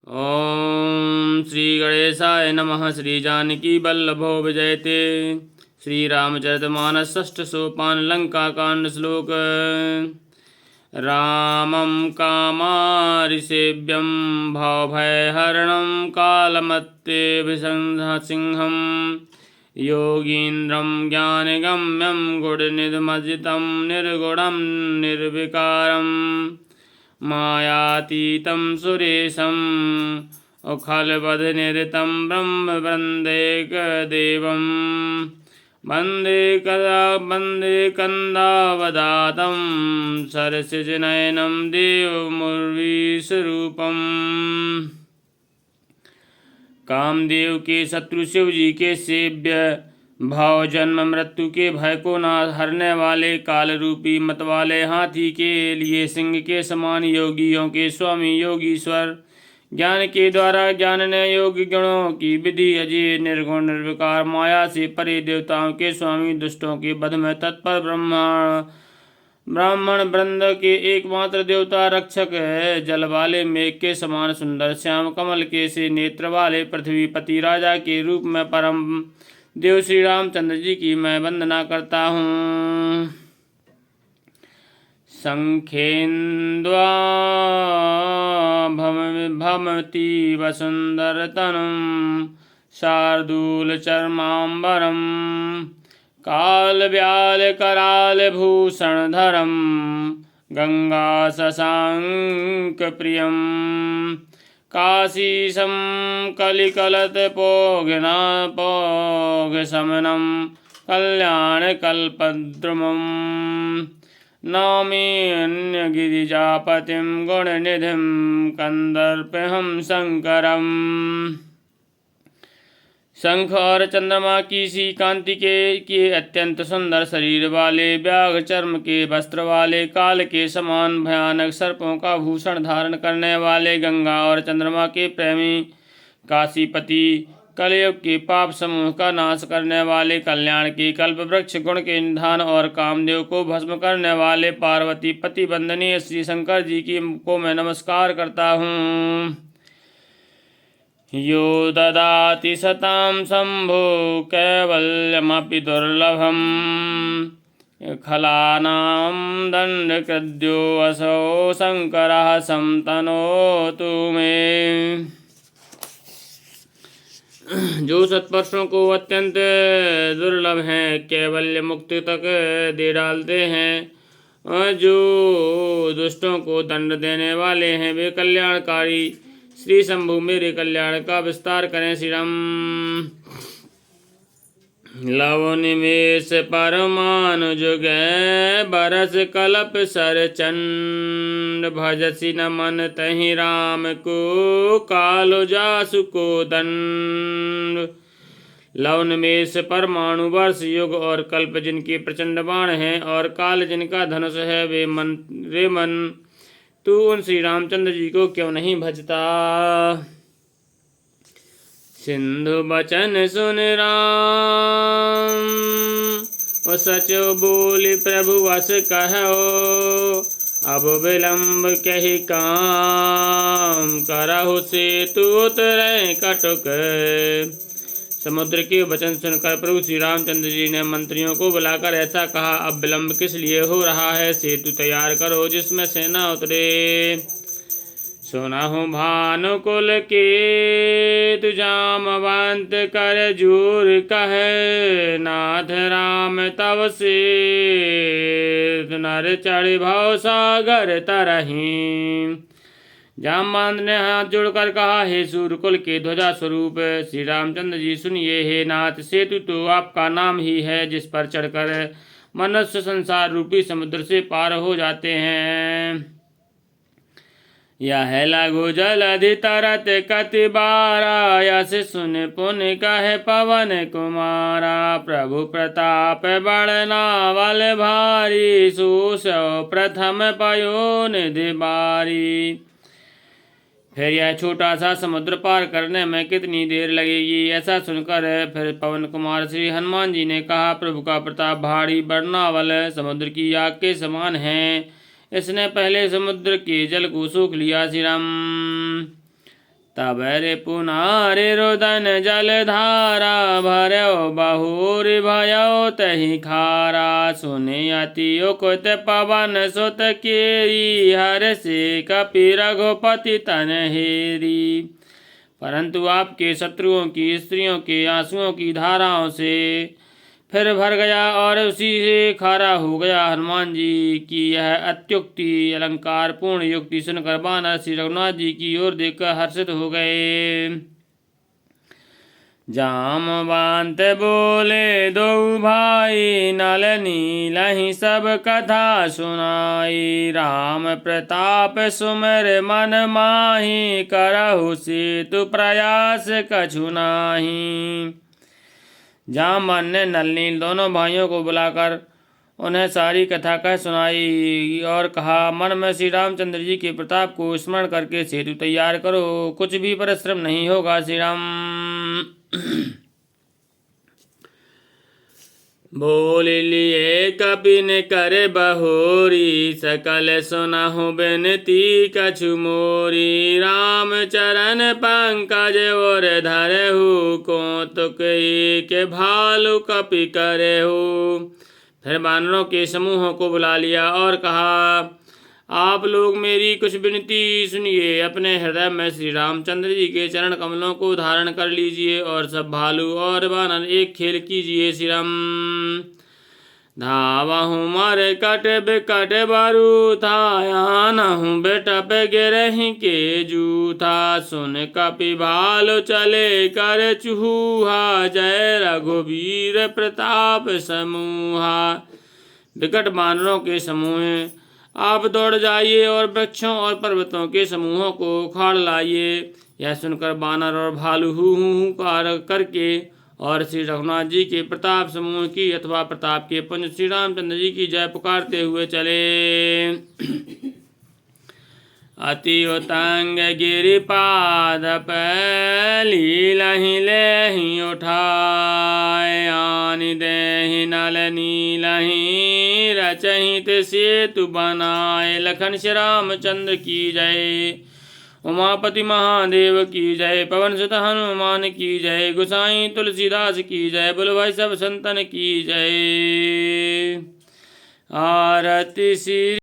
ओम श्री गणेशाय नमः। श्री जानकी वल्लभो विजयते। श्री रामचरितमानस षष्ठ सोपान लंका कांड श्लोक। रामं कामारिसेव्यं भावभयहरणं कालमत्यभिसंसिंहं योगीन्द्रं ज्ञानगम्यं गुणनिधमजितं निर्गुणं निर्विकारं मायातीतं सुरेशम् अखिलवधनिरतं ब्रह्मवृन्दैकदेवं वन्दे कन्दावदातं सरसिजनयनं देवमुर्वीस्वरूपम्। कामदेव के शत्रु शिव जी के सेव्य भाव जन्म मृत्यु के भय को न हरने वाले काल रूपी मत वाले हाथी के लिए सिंह के समान योगियों के स्वामी योगीश्वर ज्ञान के द्वारा जानने योग्य गुणों की विधि अजय निर्गुण निर्विकार माया से परे देवताओं के स्वामी दुष्टों के वध में तत्पर ब्राह्मण वृंद के एकमात्र देवता रक्षक है। जल वाले मेघ के समान सुंदर श्याम कमल के से नेत्र वाले पृथ्वीपति राजा के रूप में परम देव श्री रामचंद्र जी की मैं वंदना करता हूँ। शंखेन्द्वा भमति वसुंदरतनुं शार्दूल चर्मांबरम काल व्याल कराल भूषणधरम गंगा शशांक प्रियम काशीशं कलिकलतपोघशमनं कल्याणकल्पद्रुमम् नौमि अन्यगिरिजापतिं गुणनिधिं कंदर्पहं शंकरम्। शंख और चंद्रमा की सी कांति के अत्यंत सुंदर शरीर वाले व्याघ्र चर्म के वस्त्र वाले काल के समान भयानक सर्पों का भूषण धारण करने वाले गंगा और चंद्रमा के प्रेमी काशीपति कलयुग के पाप समूह का नाश करने वाले कल्याण के कल्प वृक्ष गुण के निधान और कामदेव को भस्म करने वाले पार्वती पति वंदनीय श्री शंकर जी की को मैं नमस्कार करता हूँ। यो ददाति सतां शंभो कैवल्यमपि दुर्लभं खलानां दण्डकृद्यो असौ शंकरः संतनोतु मे। जो सत्पुरुषों को अत्यंत दुर्लभ हैं कैवल्य मुक्ति तक दे डालते हैं और जो दुष्टों को दंड देने वाले हैं वे कल्याणकारी श्री शंभु मेरे कल्याण का विस्तार करें। श्री राम लव निमेष परमानु जुग बरस कल्प सर चंड भजसी न मन तहि राम को कालो जासु को दंड। लव निमेष परमाणु वर्ष युग और कल्प जिनके प्रचंड बाण हैं और काल जिनका धनुष है वे मन तू उन श्री रामचंद्र जी को क्यों नहीं भजता। सिंधु बचन सुन राम वो सचो बोली प्रभु वस कहो अब विलंब कही काम करहु सेतु उतरे कटुक। समुद्र के वचन सुनकर प्रभु श्री रामचंद्र जी ने मंत्रियों को बुलाकर ऐसा कहा, अब विलंब किस लिए हो रहा है, सेतु तैयार करो जिसमें सेना उतरे। सुनहु भानुकुल के तुजामवंत कर जूर कहे नाथ राम तव से नर चढ़ भव सागर तरही। जामवंत ने हाथ जोड़कर कहा, हे सूर्यकुल के ध्वजा स्वरूप श्री रामचंद्र जी सुनिए। हे नाथ, सेतु तो आपका नाम ही है जिस पर चढ़कर मनुष्य संसार रूपी समुद्र से पार हो जाते हैं। यह लघु जलधि तरत कति बारा यस सुन पुन कहे पवन कुमारा। प्रभु प्रताप बड़ना वल भारी सुसो प्रथम पयो निधि बारी। फिर यह छोटा सा समुद्र पार करने में कितनी देर लगेगी। ऐसा सुनकर फिर पवन कुमार श्री हनुमान जी ने कहा, प्रभु का प्रताप भारी बरनावल समुद्र की आग के समान है। इसने पहले समुद्र के जल को सूख लिया। श्री राम तब रिपुनारि रुदन जल धारा भर्यो बहुर भयो तहि खारा। सुनि अति उकुत पवन सुत केरी हर्षि कपि रघुपति तन हेरी। परंतु आपके शत्रुओं की स्त्रियों के आंसुओं की धाराओं से फिर भर गया और उसी से खारा हो गया। हनुमान जी की यह अत्युक्ति अलंकार पूर्ण युक्ति सुनकर बानर श्री रघुनाथ जी की ओर देखकर हर्षित हो गए। जामवंत बोले दो भाई नल नीलहि सब कथा सुनाई। राम प्रताप सुमिर मन माहि करहु सेतु प्रयास कछु नाही। जामवन ने नल नील दोनों भाइयों को बुलाकर उन्हें सारी कथा कह सुनाई और कहा, मन में श्री रामचंद्र जी के प्रताप को स्मरण करके सेतु तैयार करो, कुछ भी परिश्रम नहीं होगा। श्री राम बोल लिए कपिन करे बहोरी सकल सुनहु बिनती कछु मोरी। राम चरण पंकज और धरहु कौतुक के भालु कपि करहु। फिर वानरों के समूहों को बुला लिया और कहा, आप लोग मेरी कुछ विनती सुनिए। अपने हृदय में श्री रामचंद्र जी के चरण कमलों को धारण कर लीजिए और सब भालू और वानर एक खेल कीजिए। श्री राम धावहु मर कट बिकट बरू था, आनहु बेटप गिरहि के जूथा। सुन कपि भालु चले कर चूहा, जय रघुवीर प्रताप समूहा। विकट वानरों के समूह आप दौड़ जाइए और वृक्षों और पर्वतों के समूहों को उखाड़ लाइए। यह सुनकर वानर और भालू हु कार करके और श्री रघुनाथ जी के प्रताप समूह की अथवा प्रताप के पुंज श्री रामचंद्र जी की जय पुकारते हुए चले। अति उतंग गिरिपाद लीलहि लेहि उठाय, आनि देहि नल नीलहि रचहित सेतु बनाए। लखन श्री रामचंद्र की जय, उमापति महादेव की जय, पवन सुत हनुमान की जय, गोसाई तुलसीदास की जय, बोलो भाई सब संतन की जय। आरती श्री